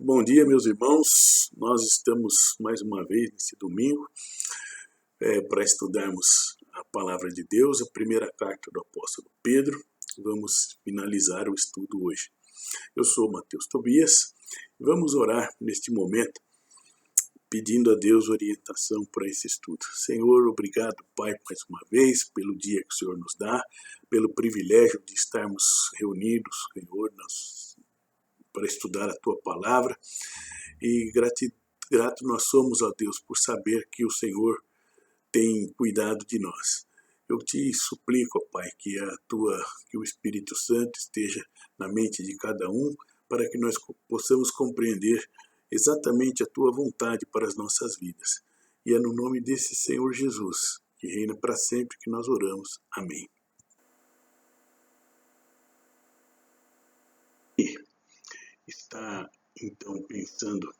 Muito bom dia, meus irmãos. Nós estamos mais uma vez nesse domingo para estudarmos a palavra de Deus, a primeira carta do apóstolo Pedro. Vamos finalizar o estudo hoje. Eu sou Mateus Tobias e vamos orar neste momento, pedindo a Deus orientação para esse estudo. Senhor, obrigado, Pai, mais uma vez, pelo dia que o Senhor nos dá, pelo privilégio de estarmos reunidos, Senhor, para estudar a Tua Palavra. E grato nós somos, ó Deus, por saber que o Senhor tem cuidado de nós. Eu te suplico, ó Pai, que o Espírito Santo esteja na mente de cada um, para que nós possamos compreender exatamente a Tua vontade para as nossas vidas. E é no nome desse Senhor Jesus, que reina para sempre, que nós oramos. Amém. E está, então, pensando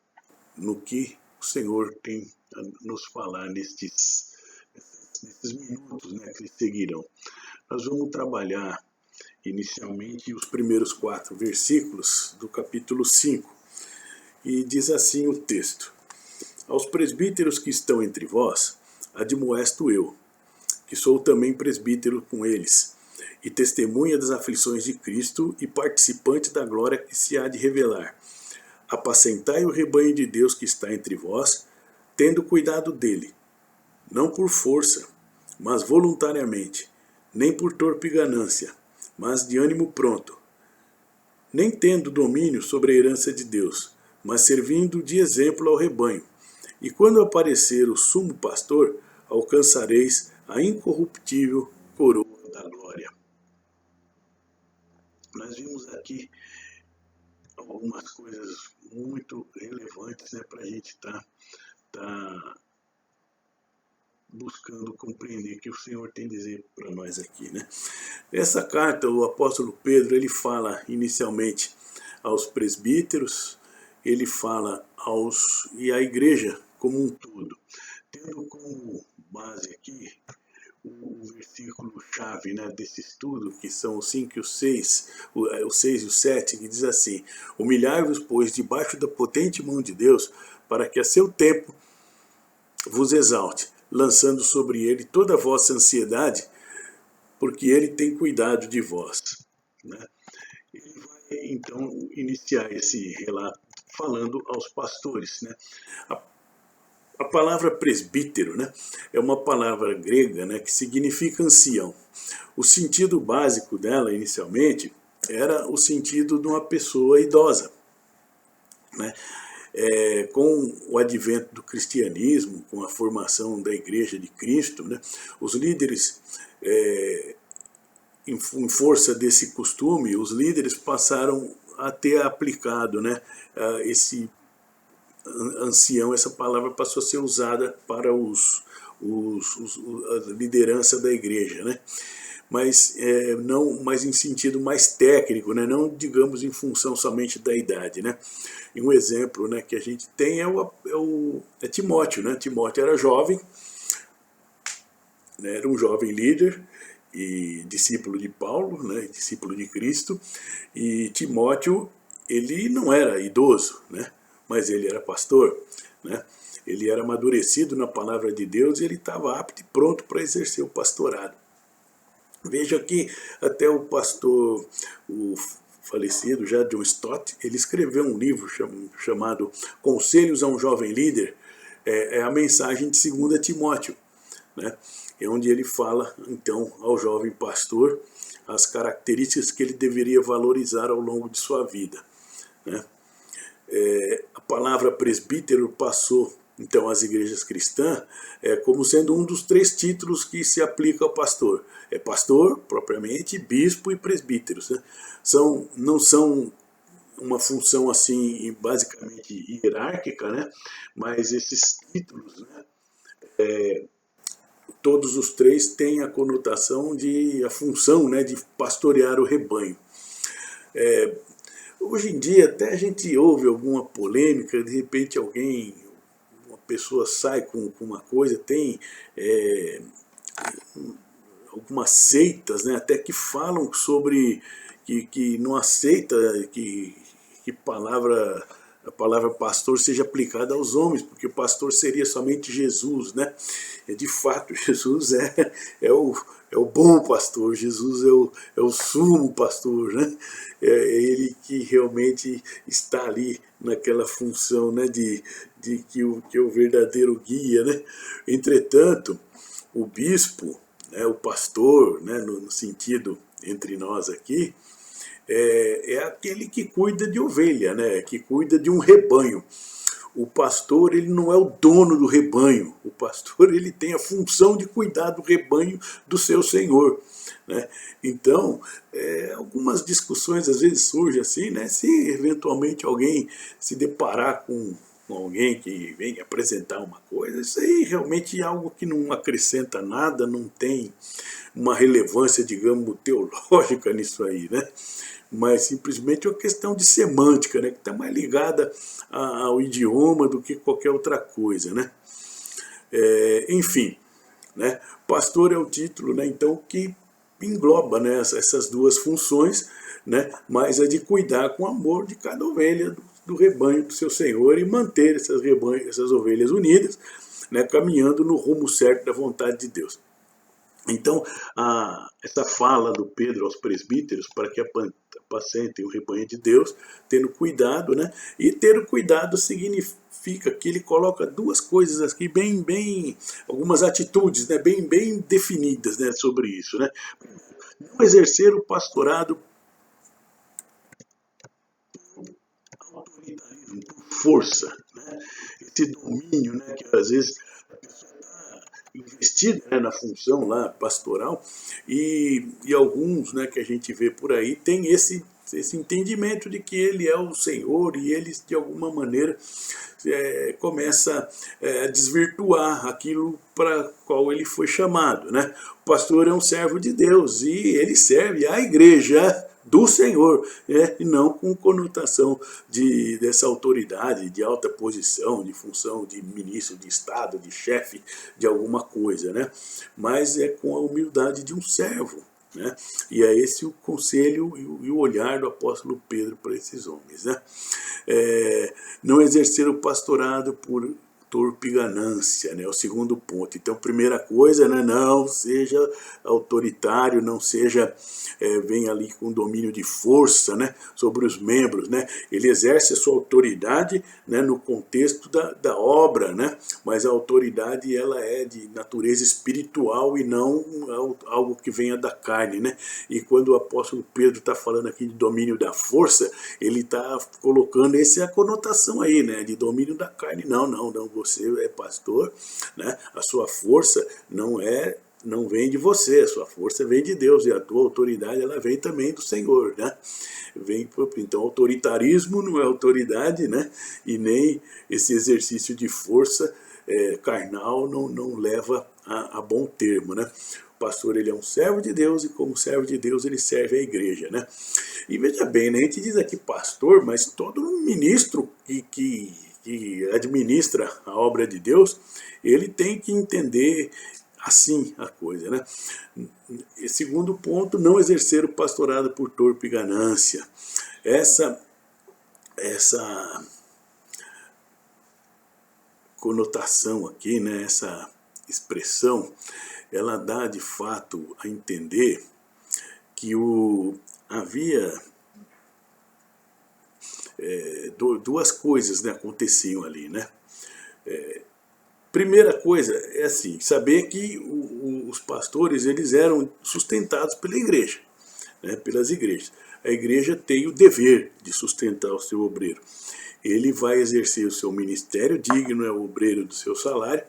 no que o Senhor tem a nos falar nesses minutos, que seguirão. Nós vamos trabalhar inicialmente os primeiros 4 versículos do capítulo 5. E diz assim o texto: Aos presbíteros que estão entre vós, admoesto eu, que sou também presbítero com eles, e testemunha das aflições de Cristo e participante da glória que se há de revelar. Apacentai o rebanho de Deus que está entre vós, tendo cuidado dele, não por força, mas voluntariamente, nem por torpe ganância, mas de ânimo pronto, nem tendo domínio sobre a herança de Deus, mas servindo de exemplo ao rebanho. E quando aparecer o sumo pastor, alcançareis a incorruptível coroa da glória. Nós vimos aqui algumas coisas muito relevantes, para a gente estar buscando compreender o que o Senhor tem a dizer para nós aqui. Nessa carta, o apóstolo Pedro, ele fala inicialmente aos presbíteros, ele fala e à igreja como um todo, tendo como base aqui o versículo-chave desse estudo, que são os 5 e os 6, o 6 e o 7, que diz assim: Humilhai-vos, pois, debaixo da potente mão de Deus, para que a seu tempo vos exalte, lançando sobre ele toda a vossa ansiedade, porque ele tem cuidado de vós. Ele vai, então, iniciar esse relato falando aos pastores. A palavra presbítero, é uma palavra grega, que significa ancião. O sentido básico dela, inicialmente, era o sentido de uma pessoa idosa. Com o advento do cristianismo, com a formação da Igreja de Cristo, os líderes, em força desse costume, os líderes passaram a ter aplicado esse ancião, essa palavra passou a ser usada para a liderança da igreja, mas não mais em sentido mais técnico, não digamos em função somente da idade. E um exemplo que a gente tem é Timóteo. Timóteo era jovem, era um jovem líder e discípulo de Paulo, discípulo de Cristo, e Timóteo, ele não era idoso, mas ele era pastor, ele era amadurecido na palavra de Deus e ele estava apto e pronto para exercer o pastorado. Veja que até o pastor, o falecido já John Stott, ele escreveu um livro chamado Conselhos a um Jovem Líder, é a mensagem de 2 Timóteo, é onde ele fala então ao jovem pastor as características que ele deveria valorizar ao longo de sua vida. A palavra presbítero passou então às igrejas cristãs como sendo um dos 3 títulos que se aplica ao pastor. É pastor, propriamente, bispo e presbíteros. Não são uma função assim basicamente hierárquica, mas esses títulos, todos os 3 têm a conotação a função de pastorear o rebanho. Hoje em dia até a gente ouve alguma polêmica, de repente uma pessoa sai com uma coisa, tem algumas seitas, até que falam sobre que não aceita que palavra a palavra pastor seja aplicada aos homens, porque pastor seria somente Jesus, né? De fato, Jesus é o bom pastor, Jesus é o sumo pastor, né? É ele que realmente está ali naquela função, né, de que é o verdadeiro guia, né? Entretanto, o bispo, né, o pastor, né, no sentido entre nós aqui, é aquele que cuida de ovelha, né, que cuida de um rebanho. O pastor, ele não é o dono do rebanho. O pastor, ele tem a função de cuidar do rebanho do seu senhor, né? Então, algumas discussões às vezes surgem assim, né? Se eventualmente alguém se deparar com alguém que vem apresentar uma coisa, isso aí realmente é algo que não acrescenta nada, não tem uma relevância, digamos, teológica nisso aí, né? Mas simplesmente é uma questão de semântica, né, que está mais ligada ao idioma do que qualquer outra coisa, né? Enfim, né, pastor é o título, né, então, que engloba, né, essas duas funções, né, mas a de cuidar com amor de cada ovelha do rebanho do seu Senhor e manter essas ovelhas unidas, né, caminhando no rumo certo da vontade de Deus. Então, essa fala do Pedro aos presbíteros para que apacentem o rebanho de Deus, tendo cuidado, né? E ter o cuidado significa que ele coloca duas coisas aqui algumas atitudes, né? Bem definidas, né? Sobre isso, né? Não exercer o pastorado por autoritarismo, por força, né? Esse domínio, né? Que às vezes investido, né, na função lá pastoral, e alguns, né, que a gente vê por aí tem esse entendimento de que ele é o Senhor e ele de alguma maneira começa a desvirtuar aquilo para qual ele foi chamado, né? O pastor é um servo de Deus e ele serve a igreja do Senhor, e não com conotação dessa autoridade, de alta posição, de função de ministro de Estado, de chefe de alguma coisa, né? Mas é com a humildade de um servo, né? E é esse o conselho e o olhar do apóstolo Pedro para esses homens, né? Não exercer o pastorado por torpe ganância, né? O segundo ponto. Então, primeira coisa, né? Não seja autoritário, não seja venha ali com domínio de força, né? Sobre os membros, né? Ele exerce a sua autoridade, né? No contexto da obra, né? Mas a autoridade ela é de natureza espiritual e não algo que venha da carne, né? E quando o apóstolo Pedro está falando aqui de domínio da força, ele está colocando essa conotação aí, né? De domínio da carne. Não, você é pastor, né? A sua força não vem de você, a sua força vem de Deus, e a tua autoridade ela vem também do Senhor, né? Então, autoritarismo não é autoridade, né? E nem esse exercício de força carnal não leva a bom termo, né? O pastor ele é um servo de Deus e como servo de Deus ele serve a igreja, né? E veja bem, né? A gente diz aqui pastor, mas todo ministro que administra a obra de Deus, ele tem que entender assim a coisa, né? E segundo ponto, não exercer o pastorado por torpe ganância. Essa conotação aqui, né? Essa expressão, ela dá de fato a entender que havia duas coisas, né, aconteciam ali, né? Primeira coisa é assim, saber que os pastores eles eram sustentados pela igreja, né, pelas igrejas. A igreja tem o dever de sustentar o seu obreiro. Ele vai exercer o seu ministério digno, é o obreiro do seu salário,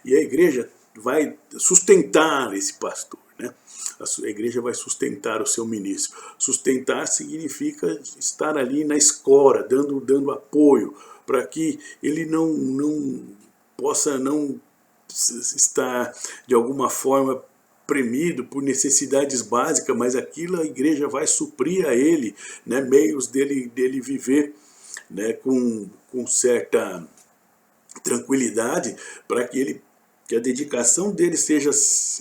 e a igreja vai sustentar esse pastor, né? A igreja vai sustentar o seu ministro. Sustentar significa estar ali na escora, dando apoio, para que ele não possa não estar, de alguma forma, premido por necessidades básicas, mas aquilo a igreja vai suprir a ele, né, meios dele viver, né, com certa tranquilidade, para que a dedicação dele seja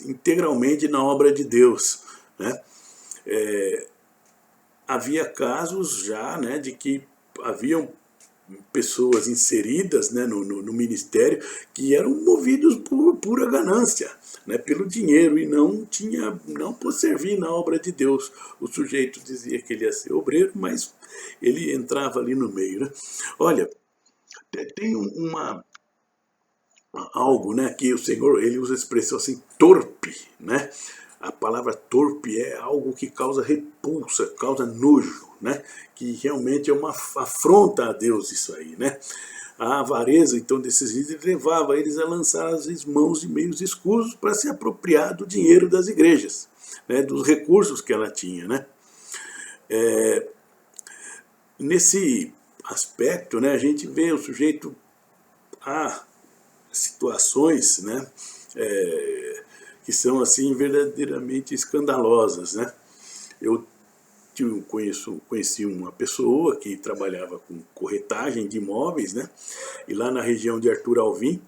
integralmente na obra de Deus, né? Havia casos já, né, de que haviam pessoas inseridas, né, no ministério, que eram movidos por pura ganância, né, pelo dinheiro, e não por servir na obra de Deus. O sujeito dizia que ele ia ser obreiro, mas ele entrava ali no meio. Né? Olha, tem algo, né, que o Senhor ele usa a expressão assim, torpe, né? A palavra torpe é algo que causa repulsa, causa nojo, né? Que realmente é uma afronta a Deus isso aí, né? A avareza, então, desses líderes levava eles a lançar as mãos de meios escusos para se apropriar do dinheiro das igrejas, né? Dos recursos que ela tinha, né? Nesse aspecto, né, a gente vê o sujeito a situações, né, que são assim verdadeiramente escandalosas, né? Eu conheci uma pessoa que trabalhava com corretagem de imóveis, né? E lá na região de Arthur Alvim,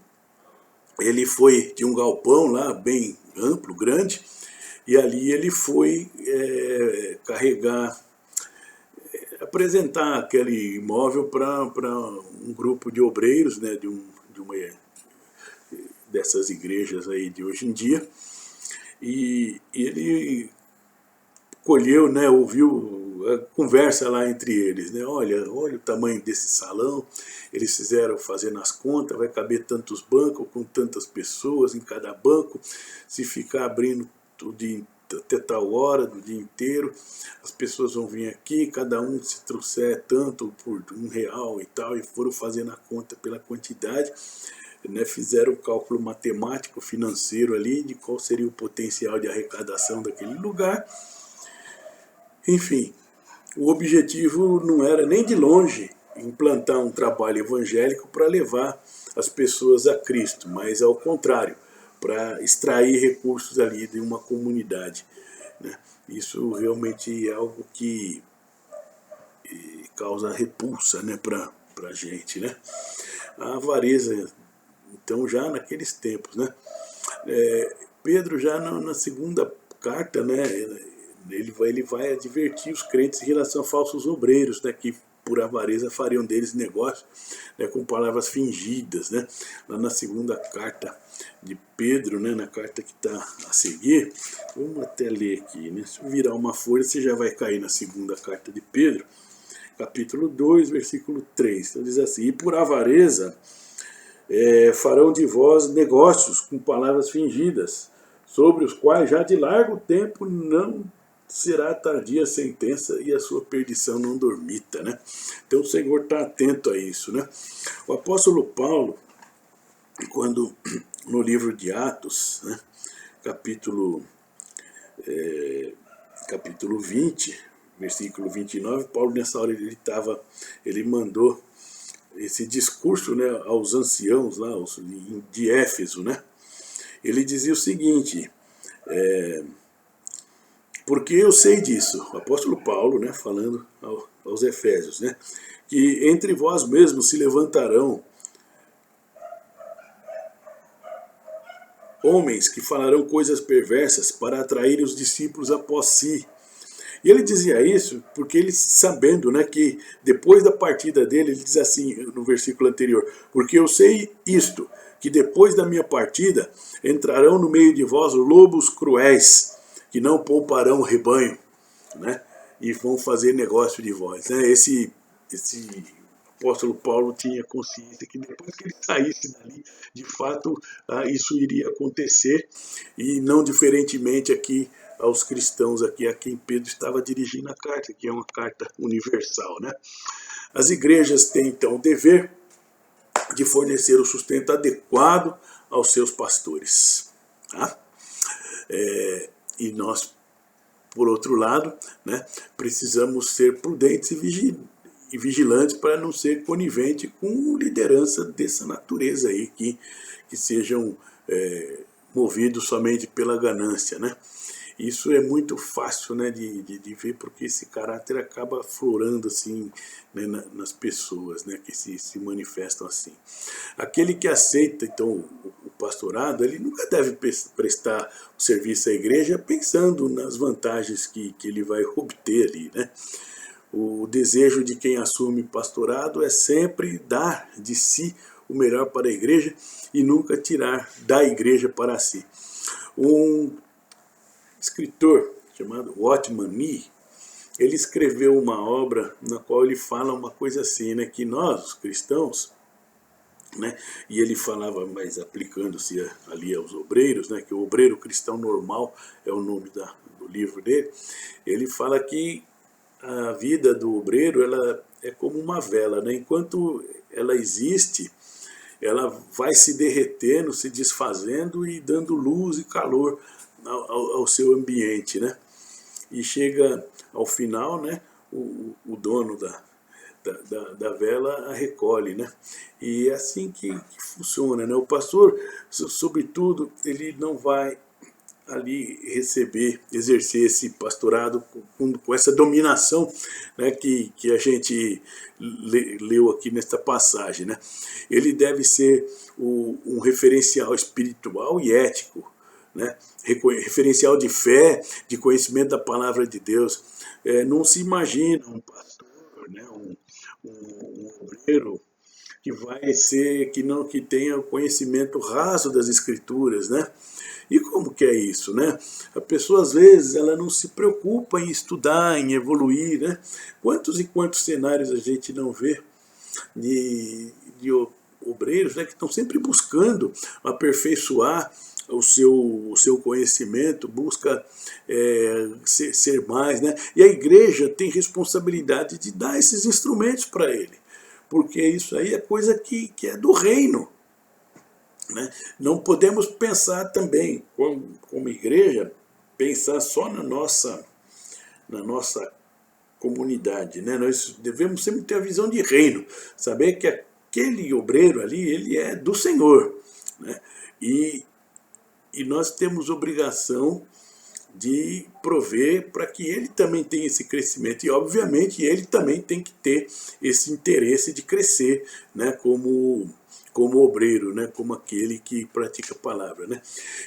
ele foi de um galpão lá bem amplo, grande, e ali ele foi carregar, apresentar aquele imóvel para um grupo de obreiros, né? De uma dessas igrejas aí de hoje em dia, e ele colheu, né, ouviu a conversa lá entre eles, né, olha o tamanho desse salão, eles fizeram fazendo as contas, vai caber tantos bancos com tantas pessoas em cada banco, se ficar abrindo o dia, até tal hora do dia inteiro, as pessoas vão vir aqui, cada um se trouxer tanto por R$1 e tal, e foram fazendo a conta pela quantidade, né, fizeram o cálculo matemático financeiro ali de qual seria o potencial de arrecadação daquele lugar. Enfim, o objetivo não era nem de longe implantar um trabalho evangélico para levar as pessoas a Cristo, mas ao contrário, para extrair recursos ali de uma comunidade, né? Isso realmente é algo que causa repulsa, né, para a gente, né? A avareza, então, já naqueles tempos, né? Pedro já na segunda carta, né, ele vai advertir os crentes em relação a falsos obreiros, né, que por avareza fariam deles negócio, né, com palavras fingidas, né? Lá na segunda carta de Pedro, né, na carta que está a seguir, vamos até ler aqui, né? Se eu virar uma folha, você já vai cair na segunda carta de Pedro, capítulo 2, versículo 3. Então diz assim, e por avareza farão de vós negócios com palavras fingidas, sobre os quais já de largo tempo não será tardia a sentença e a sua perdição não dormita, né? Então o Senhor está atento a isso, né? O apóstolo Paulo, quando no livro de Atos, né, capítulo 20, versículo 29, Paulo nessa hora ele mandou esse discurso, né, aos anciãos lá, de Éfeso, né? Ele dizia o seguinte, porque eu sei disso, o apóstolo Paulo, né, falando aos Efésios, né, que entre vós mesmos se levantarão homens que falarão coisas perversas para atrair os discípulos após si. E ele dizia isso porque ele, sabendo, né, que depois da partida dele, ele diz assim no versículo anterior, porque eu sei isto, que depois da minha partida entrarão no meio de vós lobos cruéis, que não pouparão o rebanho, né, e vão fazer negócio de vós. Né? Esse apóstolo Paulo tinha consciência que depois que ele saísse dali, de fato, isso iria acontecer, e não diferentemente aqui aos cristãos aqui a quem Pedro estava dirigindo a carta, que é uma carta universal, né? As igrejas têm então o dever de fornecer o sustento adequado aos seus pastores, tá? E nós, por outro lado, né, precisamos ser prudentes e vigilantes para não ser conivente com liderança dessa natureza aí, que sejam movidos somente pela ganância, né? Isso é muito fácil, né, de ver, porque esse caráter acaba aflorando assim, né, nas pessoas, né, que se manifestam assim. Aquele que aceita então o pastorado, ele nunca deve prestar o serviço à igreja pensando nas vantagens que ele vai obter ali, né? O desejo de quem assume pastorado é sempre dar de si o melhor para a igreja e nunca tirar da igreja para si. Um escritor chamado Watchman Nee, ele escreveu uma obra na qual ele fala uma coisa assim, né, que nós, os cristãos, né, e ele falava, mas aplicando-se ali aos obreiros, né, que o obreiro cristão normal é o nome do livro dele, ele fala que a vida do obreiro ela é como uma vela, né, enquanto ela existe, ela vai se derretendo, se desfazendo e dando luz e calor ao seu ambiente, né? E chega ao final, né, o dono da vela a recolhe, né? E é assim que funciona, né? O pastor, sobretudo, ele não vai ali exercer esse pastorado com essa dominação, né, que a gente leu aqui nesta passagem, né? Ele deve ser um referencial espiritual e ético, né? Referencial de fé, de conhecimento da palavra de Deus. Não se imagina um pastor, né, um obreiro que vai ser, que tenha o conhecimento raso das escrituras, né? E como que é isso, né? A pessoa, às vezes, ela não se preocupa em estudar, em evoluir, né? Quantos e quantos cenários a gente não vê de obreiros, né, que estão sempre buscando aperfeiçoar o seu conhecimento, busca ser mais, né? E a igreja tem responsabilidade de dar esses instrumentos para ele, porque isso aí é coisa que é do reino, né? Não podemos pensar também, como igreja, pensar só na nossa comunidade, né? Nós devemos sempre ter a visão de reino, saber que aquele obreiro ali, ele é do Senhor, né? E nós temos obrigação de prover para que ele também tenha esse crescimento. E, obviamente, ele também tem que ter esse interesse de crescer, né, como obreiro, né, como aquele que pratica a palavra, né.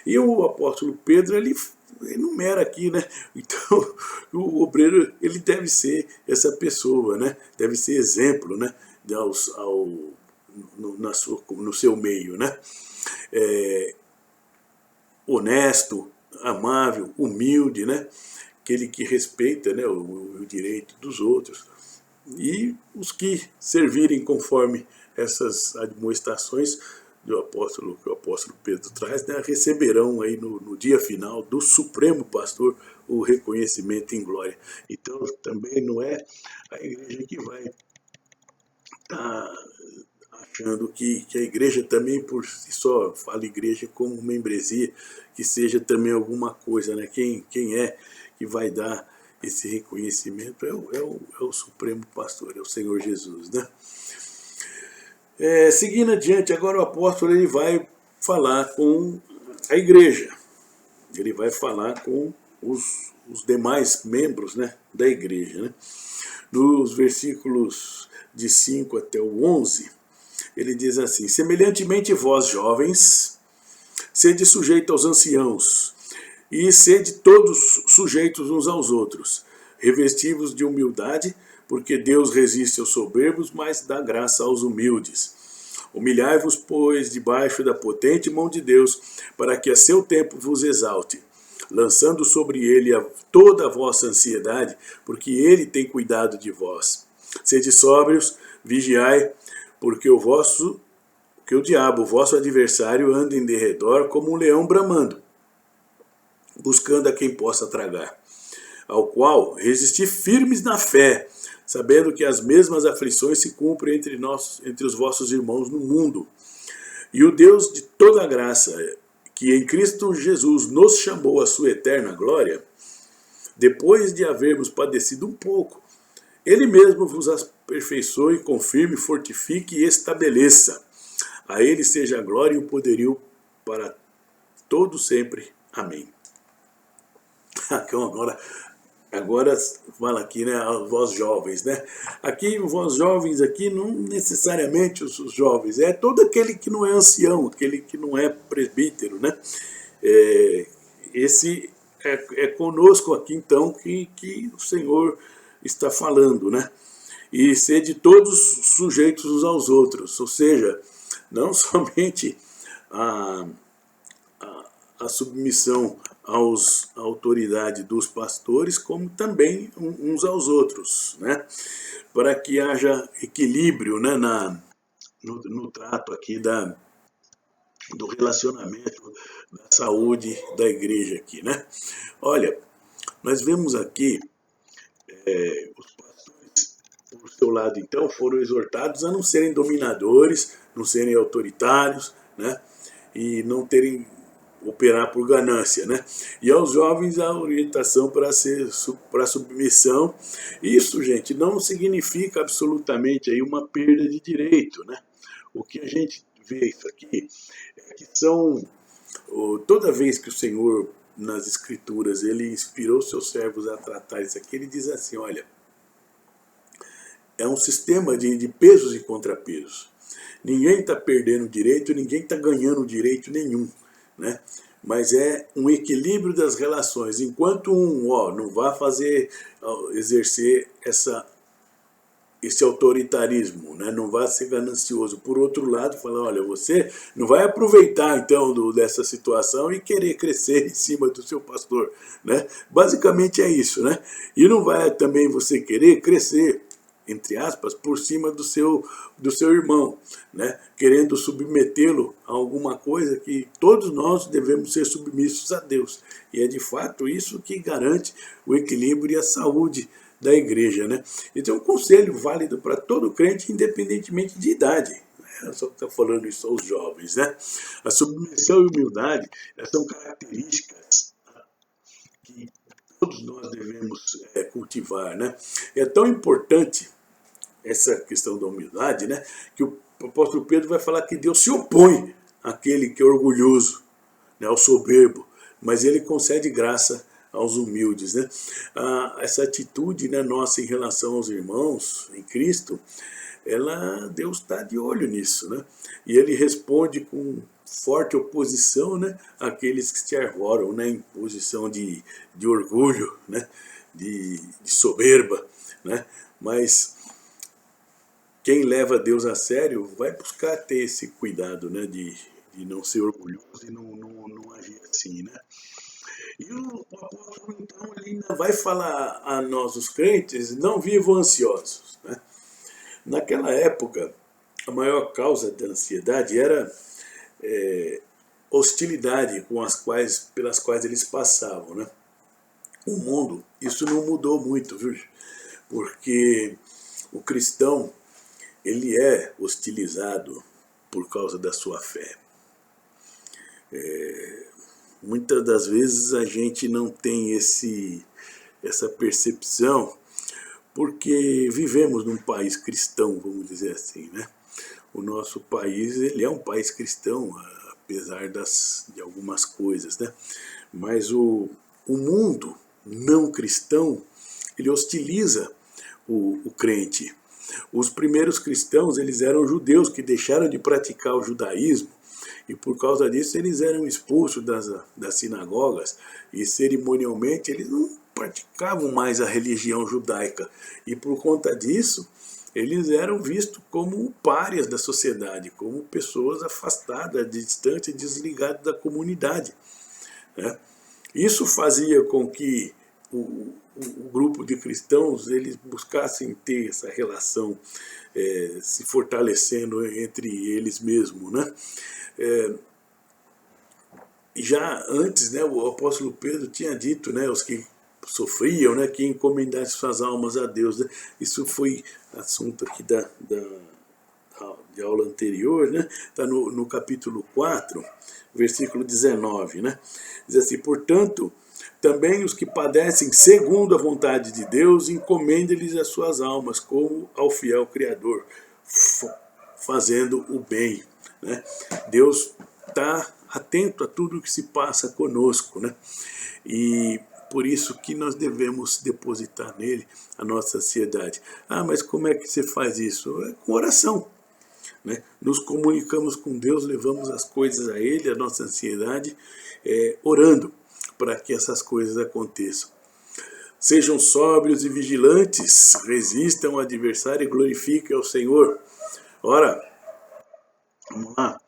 E o apóstolo Pedro, ele enumera aqui, né, então o obreiro, ele deve ser essa pessoa, né, deve ser exemplo, né, no seu meio, né. Honesto, amável, humilde, né? Aquele que respeita, né, o direito dos outros. E os que servirem conforme essas admoestações que o apóstolo Pedro traz, né, receberão aí no dia final do Supremo Pastor o reconhecimento em glória. Então também não é a igreja que vai estar achando que a igreja também por si só, fala igreja como membresia, que seja também alguma coisa, né? Quem é que vai dar esse reconhecimento é o Supremo Pastor, é o Senhor Jesus, né? Seguindo adiante, agora o apóstolo ele vai falar com a igreja, ele vai falar com os demais membros, né, da igreja, né? Nos versículos de 5 até o 11, ele diz assim: semelhantemente vós jovens, sede sujeito aos anciãos, e sede todos sujeitos uns aos outros, revestivos de humildade, porque Deus resiste aos soberbos, mas dá graça aos humildes. Humilhai-vos, pois, debaixo da potente mão de Deus, para que a seu tempo vos exalte, lançando sobre ele toda a vossa ansiedade, porque ele tem cuidado de vós. Sede sóbrios, vigiai, porque o diabo, o vosso adversário, anda em derredor como um leão bramando, buscando a quem possa tragar. Ao qual resisti firmes na fé, sabendo que as mesmas aflições se cumprem entre os vossos irmãos no mundo. E o Deus de toda a graça, que em Cristo Jesus nos chamou à sua eterna glória, depois de havermos padecido um pouco, ele mesmo vos aperfeiçoe, confirme, fortifique e estabeleça. A ele seja a glória e o poderio para todo sempre. Amém. Agora fala aqui, né, vós jovens, né? Aqui, vós jovens, aqui não necessariamente os jovens, é todo aquele que não é ancião, aquele que não é presbítero, né? Esse é conosco aqui, então, que o Senhor está falando, né? E sede todos sujeitos uns aos outros, ou seja, não somente a, a submissão à autoridade dos pastores, como também uns aos outros, né? Para que haja equilíbrio, né, no trato aqui do relacionamento, da saúde da igreja aqui, né? Olha, nós vemos aqui os pastores, por seu lado, então, foram exortados a não serem dominadores, não serem autoritários, né? E não terem operar por ganância, né? E aos jovens a orientação para submissão. Isso, gente, não significa absolutamente aí uma perda de direito, né? O que a gente vê isso aqui é que toda vez que o Senhor nas Escrituras ele inspirou seus servos a tratar isso aqui, ele diz assim, olha, é um sistema de pesos e contrapesos. Ninguém está perdendo direito, ninguém está ganhando direito nenhum, né? Mas é um equilíbrio das relações. Enquanto não vai exercer esse autoritarismo, né? Não vai ser ganancioso. Por outro lado, falar, olha, você não vai aproveitar então dessa situação e querer crescer em cima do seu pastor, né? Basicamente é isso, né? E não vai também você querer crescer, entre aspas, por cima do seu irmão, né? Querendo submetê-lo a alguma coisa que todos nós devemos ser submissos a Deus. E é de fato isso que garante o equilíbrio e a saúde da igreja, né? Então, um conselho válido para todo crente, independentemente de idade. Eu só estou falando isso aos jovens, né? A submissão e humildade são características que todos nós devemos cultivar, né? É tão importante essa questão da humildade, né, que o apóstolo Pedro vai falar que Deus se opõe àquele que é orgulhoso, né, ao soberbo, mas ele concede graça aos humildes, né? Essa atitude, né, nossa em relação aos irmãos em Cristo, Deus está de olho nisso, né? E ele responde com forte oposição, né, àqueles que se arvoram, né, em posição de orgulho, né, de soberba, né? Mas quem leva Deus a sério vai buscar ter esse cuidado, né, de não ser orgulhoso e não agir assim, né? E o apóstolo, então, ele ainda vai falar a nós, os crentes, não vivam ansiosos, né? Naquela época, a maior causa da ansiedade era hostilidade pelas quais eles passavam, né? O mundo, isso não mudou muito, viu? Porque o cristão, ele é hostilizado por causa da sua fé. Muitas das vezes a gente não tem essa percepção porque vivemos num país cristão, vamos dizer assim, né? O nosso país, ele é um país cristão, apesar de algumas coisas, né? Mas o mundo não cristão, ele hostiliza o crente. Os primeiros cristãos, eles eram judeus que deixaram de praticar o judaísmo e por causa disso eles eram expulsos das sinagogas e cerimonialmente eles não praticavam mais a religião judaica e por conta disso eles eram vistos como párias da sociedade, como pessoas afastadas, distantes, desligadas da comunidade, né? Isso fazia com que o grupo de cristãos eles buscassem ter essa relação se fortalecendo entre eles mesmos, né? Já antes, né, o apóstolo Pedro tinha dito, né, os que sofriam, né, que encomendassem suas almas a Deus, né? Isso foi assunto aqui de aula anterior, né? Está no capítulo 4, versículo 19, né? Diz assim, portanto, também os que padecem segundo a vontade de Deus, encomendem-lhes as suas almas como ao fiel Criador, fazendo o bem, né? Deus está atento a tudo que se passa conosco, né? E por isso que nós devemos depositar nele a nossa ansiedade. Ah, mas como é que você faz isso? É com oração, né? Nos comunicamos com Deus, levamos as coisas a Ele, a nossa ansiedade, orando para que essas coisas aconteçam. Sejam sóbrios e vigilantes, resistam ao adversário e glorifiquem ao Senhor. Ora, vamos lá.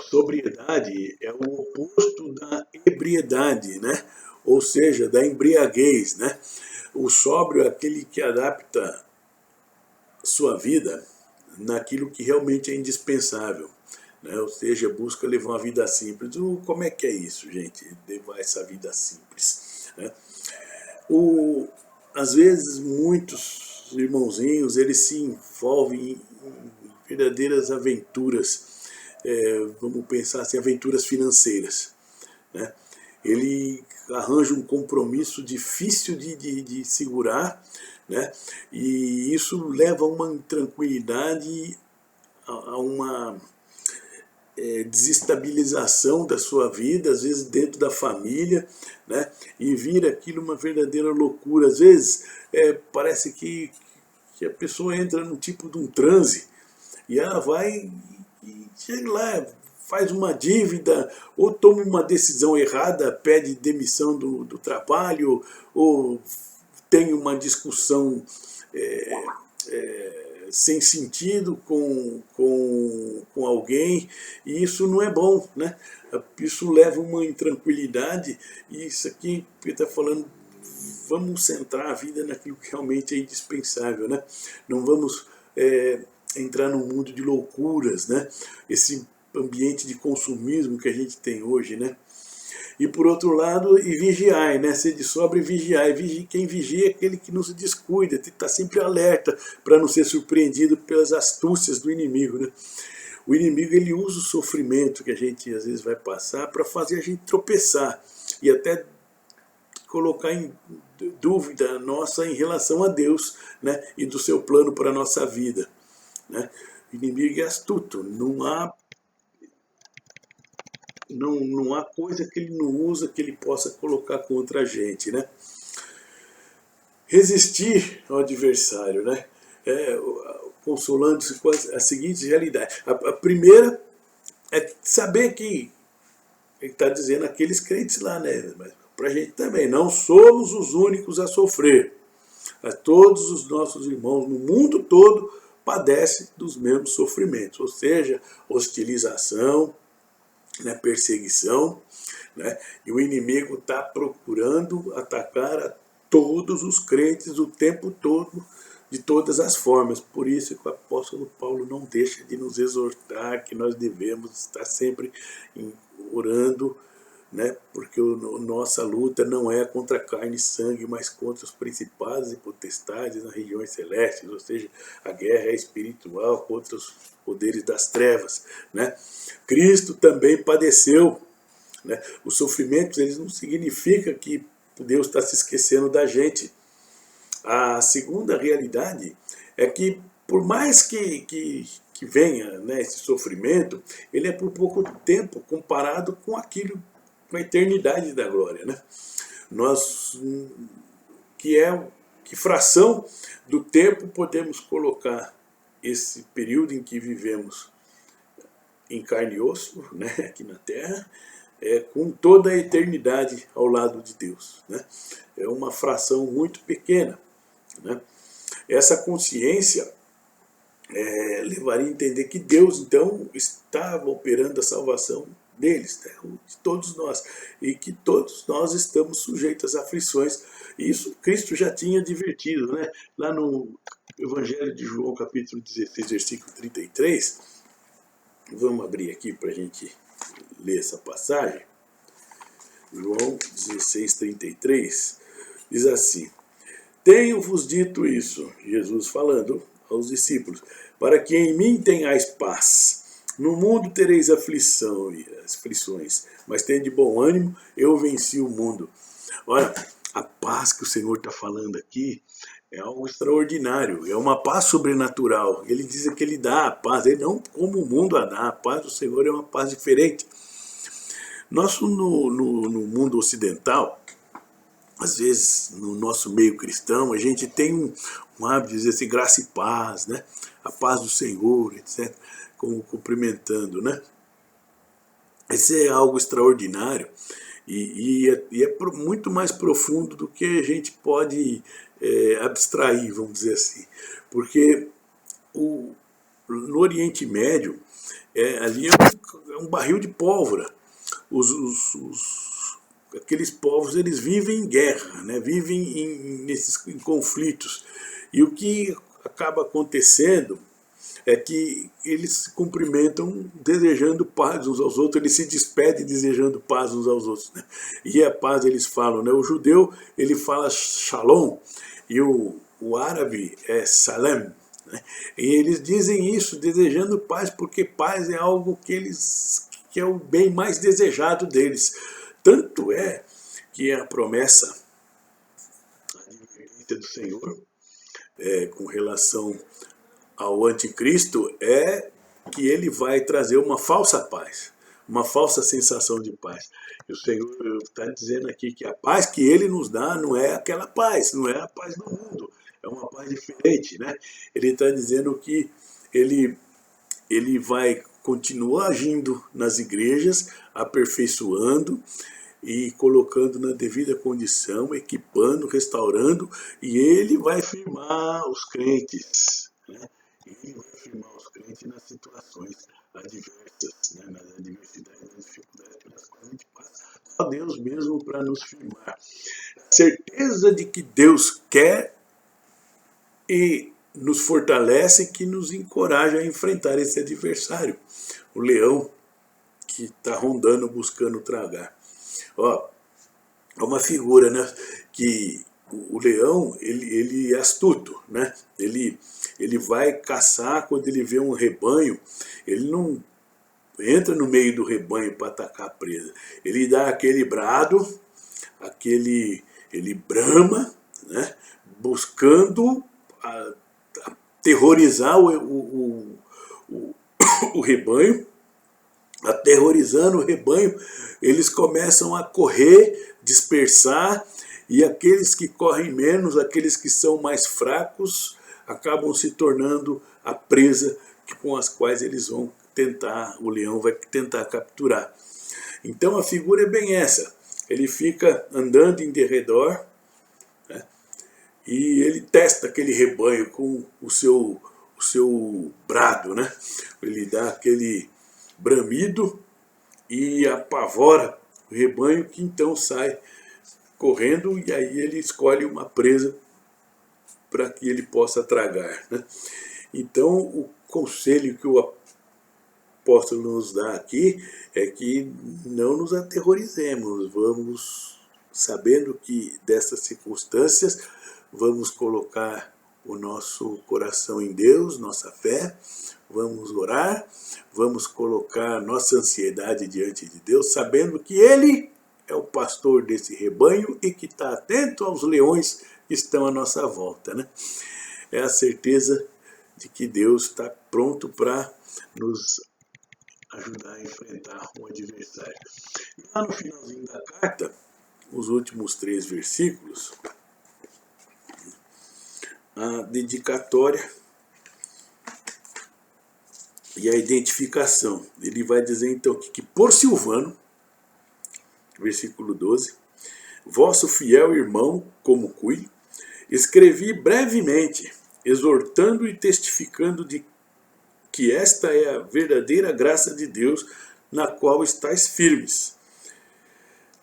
Sobriedade é o oposto da ebriedade, né? Ou seja, da embriaguez, né? O sóbrio é aquele que adapta sua vida naquilo que realmente é indispensável, né? Ou seja, busca levar uma vida simples. Como é que é isso, gente? Levar essa vida simples, né? Às vezes, muitos irmãozinhos, eles se envolvem em verdadeiras aventuras, vamos pensar assim, aventuras financeiras, né? Ele arranja um compromisso difícil de segurar, né? E isso leva a uma intranquilidade, a uma desestabilização da sua vida, às vezes dentro da família, né? E vira aquilo uma verdadeira loucura. Às vezes parece que a pessoa entra num tipo de um transe e ela vai e chega lá, faz uma dívida, ou toma uma decisão errada, pede demissão do trabalho, ou tem uma discussão sem sentido com alguém, e isso não é bom, né? Isso leva uma intranquilidade, e isso aqui está falando, vamos centrar a vida naquilo que realmente é indispensável, né? Não vamos entrar num mundo de loucuras, né? Esse ambiente de consumismo que a gente tem hoje, né? E por outro lado, e vigiai, né? Sede sóbrio e vigiai. Quem vigia é aquele que não se descuida, está sempre alerta para não ser surpreendido pelas astúcias do inimigo, né? O inimigo, ele usa o sofrimento que a gente às vezes vai passar para fazer a gente tropeçar e até colocar em dúvida nossa em relação a Deus, né? E do seu plano para a nossa vida, né? O inimigo é astuto, não há coisa que ele não usa que ele possa colocar contra a gente, né? Resistir ao adversário, né? Consolando-se com a seguinte realidade. A primeira é saber que ele está dizendo aqueles crentes lá, né? Mas para a gente também, não somos os únicos a sofrer. Mas todos os nossos irmãos no mundo todo padecem dos mesmos sofrimentos, ou seja, hostilização, né, perseguição, né? E o inimigo está procurando atacar a todos os crentes o tempo todo, de todas as formas. Por isso que o apóstolo Paulo não deixa de nos exortar que nós devemos estar sempre orando, né? Porque nossa luta não é contra carne e sangue, mas contra os principados e potestades nas regiões celestes, ou seja, a guerra é espiritual contra os poderes das trevas, né? Cristo também padeceu, né? Os sofrimentos, eles não significam que Deus está se esquecendo da gente. A segunda realidade é que, por mais que venha, né, esse sofrimento, ele é por pouco tempo comparado com aquilo, com a eternidade da glória, né? Nós, que fração do tempo podemos colocar esse período em que vivemos em carne e osso, né, aqui na Terra, com toda a eternidade ao lado de Deus, né? É uma fração muito pequena, né? Essa consciência levaria a entender que Deus, então, estava operando a salvação deles, né, de todos nós, e que todos nós estamos sujeitos às aflições. E isso Cristo já tinha advertido, né? Lá no Evangelho de João, capítulo 16, versículo 33, vamos abrir aqui para a gente ler essa passagem. João 16, 33, diz assim: tenho-vos dito isso, Jesus falando aos discípulos, para que em mim tenhais paz. No mundo tereis aflições, mas tende bom ânimo, eu venci o mundo. Olha, a paz que o Senhor está falando aqui é algo extraordinário, é uma paz sobrenatural. Ele diz que ele dá a paz, ele não como o mundo a dá, a paz do Senhor é uma paz diferente. Nós no mundo ocidental, às vezes no nosso meio cristão, a gente tem um hábito de dizer assim, graça e paz, né? A paz do Senhor, etc., como cumprimentando, né? Isso é algo extraordinário Muito mais profundo do que a gente pode abstrair, vamos dizer assim. Porque no Oriente Médio, ali é um barril de pólvora. Aqueles povos, eles vivem em guerra, né? Vivem em conflitos. E o que acaba acontecendo é que eles se cumprimentam desejando paz uns aos outros, eles se despedem desejando paz uns aos outros, né? E a paz eles falam, né? O judeu, ele fala shalom, e o árabe é salam, né? E eles dizem isso, desejando paz, porque paz é algo que é o bem mais desejado deles. Tanto é que a promessa, a advertência do Senhor, com relação ao anticristo, é que ele vai trazer uma falsa paz, uma falsa sensação de paz. E o Senhor está dizendo aqui que a paz que ele nos dá não é aquela paz, não é a paz do mundo, é uma paz diferente, né? Ele está dizendo que ele vai continuar agindo nas igrejas, aperfeiçoando e colocando na devida condição, equipando, restaurando, e ele vai firmar os crentes, né? Ele vai firmar os crentes nas situações adversas, né? Nas adversidades, nas dificuldades pelas quais a gente passa. Só Deus mesmo para nos firmar. A certeza de que Deus quer e nos fortalece, que nos encoraja a enfrentar esse adversário, o leão que está rondando, buscando tragar. Ó, é uma figura, né, que o leão, ele é astuto, né? Ele vai caçar quando ele vê um rebanho, ele não entra no meio do rebanho para atacar a presa. Ele dá aquele brado, ele brama, né, buscando aterrorizar o rebanho. Aterrorizando o rebanho, eles começam a correr, dispersar, e aqueles que correm menos, aqueles que são mais fracos, acabam se tornando a presa com as quais eles vão tentar, o leão vai tentar capturar. Então a figura é bem essa, ele fica andando em derredor, né, e ele testa aquele rebanho com o seu brado, né? Ele dá aquele bramido e apavora o rebanho, que então sai correndo, e aí ele escolhe uma presa para que ele possa tragar, né? Então o conselho que o apóstolo nos dá aqui é que não nos aterrorizemos, vamos, sabendo que dessas circunstâncias, vamos colocar o nosso coração em Deus, nossa fé, vamos orar, vamos colocar nossa ansiedade diante de Deus, sabendo que Ele é o pastor desse rebanho e que está atento aos leões que estão à nossa volta, né? É a certeza de que Deus está pronto para nos ajudar a enfrentar o adversário. E lá no finalzinho da carta, os últimos 3 versículos, a dedicatória e a identificação. Ele vai dizer então que por Silvano, versículo 12, vosso fiel irmão, como cui, escrevi brevemente, exortando e testificando de que esta é a verdadeira graça de Deus, na qual estáis firmes.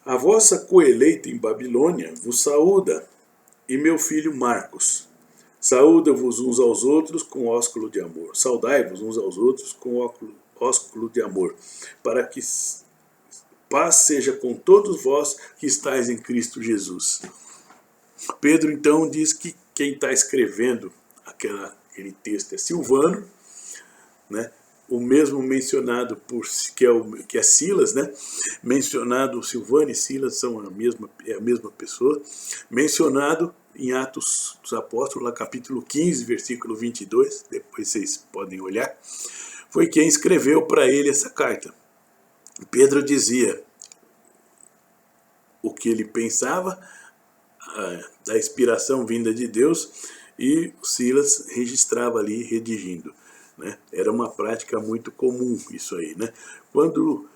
A vossa coeleita em Babilônia vos saúda, e meu filho Marcos. Saúda-vos uns aos outros com ósculo de amor. Saudai-vos uns aos outros com ósculo de amor, para que paz seja com todos vós que estáis em Cristo Jesus. Pedro então diz que quem está escrevendo aquele texto é Silvano, né? O mesmo mencionado que é Silas, né? Mencionado, Silvano e Silas são a mesma pessoa, mencionado em Atos dos Apóstolos, lá capítulo 15, versículo 22, depois vocês podem olhar, foi quem escreveu para ele essa carta. Pedro dizia o que ele pensava, da inspiração vinda de Deus, e Silas registrava ali, redigindo, né? Era uma prática muito comum isso aí, né? Quando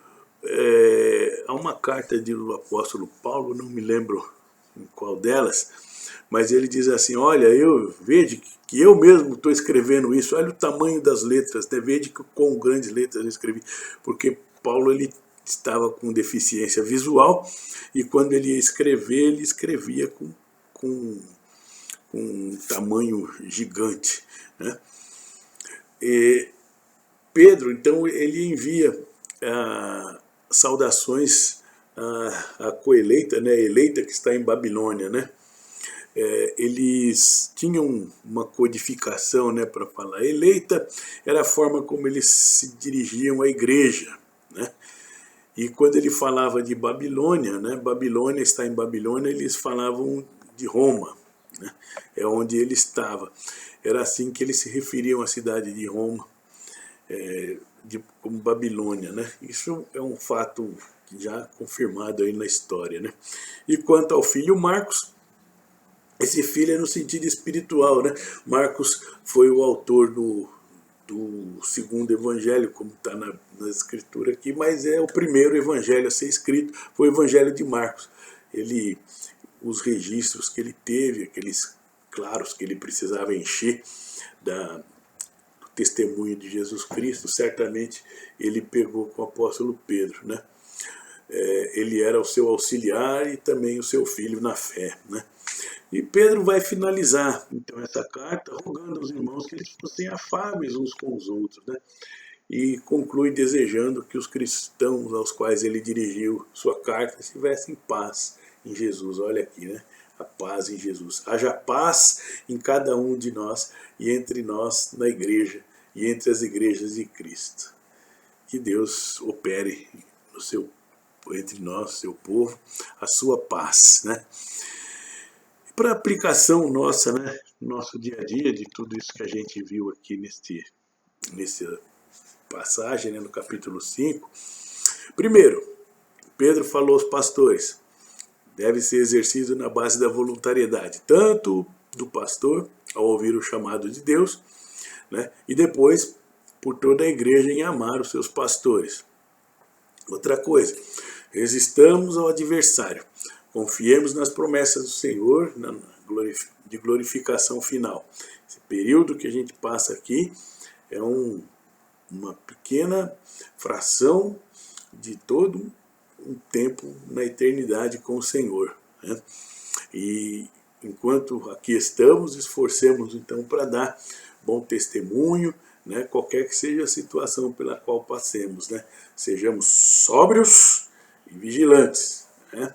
há uma carta do apóstolo Paulo, não me lembro em qual delas, mas ele diz assim, olha, eu vejo que eu mesmo estou escrevendo isso, olha o tamanho das letras, né? Veja que com grandes letras eu escrevi, porque Paulo ele estava com deficiência visual e quando ele ia escrever, ele escrevia com um tamanho gigante, né? E Pedro, então, ele envia saudações à coeleita, né, eleita que está em Babilônia, né? Eles tinham uma codificação, né, para falar. Eleita era a forma como eles se dirigiam à igreja, né? E quando ele falava de Babilônia, né, Babilônia está em Babilônia, eles falavam de Roma, né? É onde ele estava. Era assim que eles se referiam à cidade de Roma, como Babilônia, né? Isso é um fato já confirmado aí na história, né? E quanto ao filho Marcos, esse filho é no sentido espiritual, né? Marcos foi o autor do segundo evangelho, como está na escritura aqui, mas é o primeiro evangelho a ser escrito, foi o evangelho de Marcos. Os registros que ele teve, aqueles claros que ele precisava encher do testemunho de Jesus Cristo, certamente ele pegou com o apóstolo Pedro, né? Ele era o seu auxiliar e também o seu filho na fé, né? E Pedro vai finalizar, então, essa carta rogando aos irmãos que eles fossem afáveis uns com os outros, né? E conclui desejando que os cristãos aos quais ele dirigiu sua carta estivessem em paz em Jesus. Olha aqui, né? A paz em Jesus. Haja paz em cada um de nós e entre nós na igreja e entre as igrejas de Cristo. Que Deus opere entre nós, seu povo, a sua paz, né? Para aplicação nossa, né, nosso dia a dia, de tudo isso que a gente viu aqui nessa passagem, né, no capítulo 5. Primeiro, Pedro falou aos pastores, deve ser exercido na base da voluntariedade, tanto do pastor, ao ouvir o chamado de Deus, né, e depois por toda a igreja em amar os seus pastores. Outra coisa, resistamos ao adversário. Confiemos nas promessas do Senhor, de glorificação final. Esse período que a gente passa aqui é uma pequena fração de todo um tempo na eternidade com o Senhor, né? E enquanto aqui estamos, esforcemos então para dar bom testemunho, né? Qualquer que seja a situação pela qual passemos, né? Sejamos sóbrios e vigilantes, né?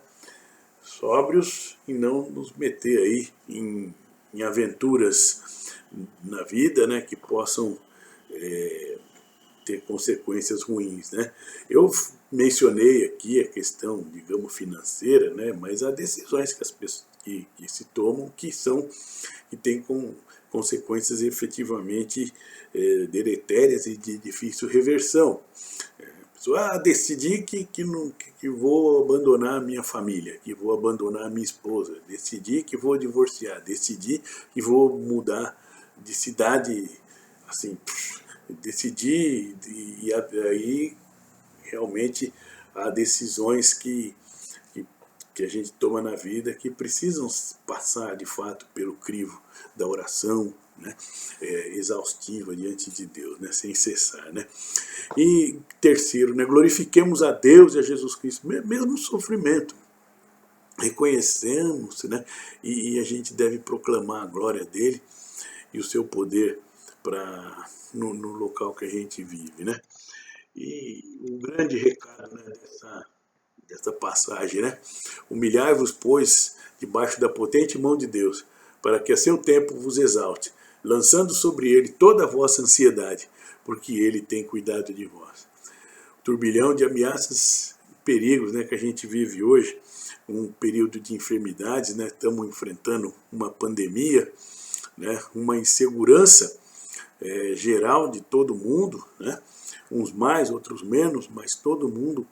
Sóbrios e não nos meter aí em aventuras na vida, né, que possam ter consequências ruins, né? Eu mencionei aqui a questão, digamos, financeira, né, mas há decisões que as pessoas que se tomam que têm consequências efetivamente deletérias e de difícil reversão. Decidi que vou abandonar a minha família, que vou abandonar a minha esposa, decidi que vou divorciar, decidi que vou mudar de cidade, assim, decidi, e aí realmente há decisões que a gente toma na vida que precisam passar de fato pelo crivo da oração, né, exaustiva diante de Deus, né, sem cessar, né. E terceiro, né, glorifiquemos a Deus e a Jesus Cristo, mesmo no sofrimento, reconhecemos, né, e a gente deve proclamar a glória dele e o seu poder no local que a gente vive, né. E um grande recado, né, dessa passagem, né? Humilhai-vos, pois, debaixo da potente mão de Deus, para que a seu tempo vos exalte, lançando sobre ele toda a vossa ansiedade, porque ele tem cuidado de vós. O turbilhão de ameaças e perigos, né, que a gente vive hoje, um período de enfermidades, né? Estamos enfrentando uma pandemia, né? Uma insegurança geral de todo mundo, né? Uns mais, outros menos, mas todo mundo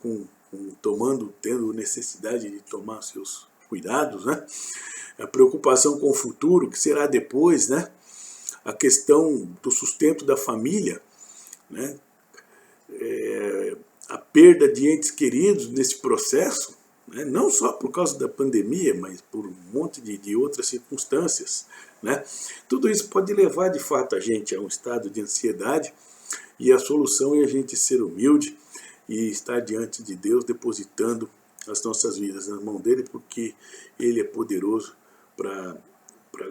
tendo necessidade de tomar seus cuidados, né? A preocupação com o futuro, que será depois, né? A questão do sustento da família, né? a perda de entes queridos nesse processo, né? Não só por causa da pandemia, mas por um monte de outras circunstâncias, né? Tudo isso pode levar de fato a gente a um estado de ansiedade, e a solução é a gente ser humilde e estar diante de Deus, depositando as nossas vidas na mão dele, porque ele é poderoso para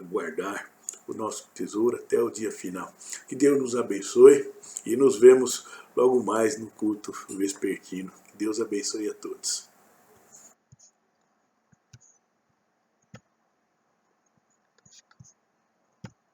guardar o nosso tesouro até o dia final. Que Deus nos abençoe e nos vemos logo mais no culto vespertino. Que Deus abençoe a todos.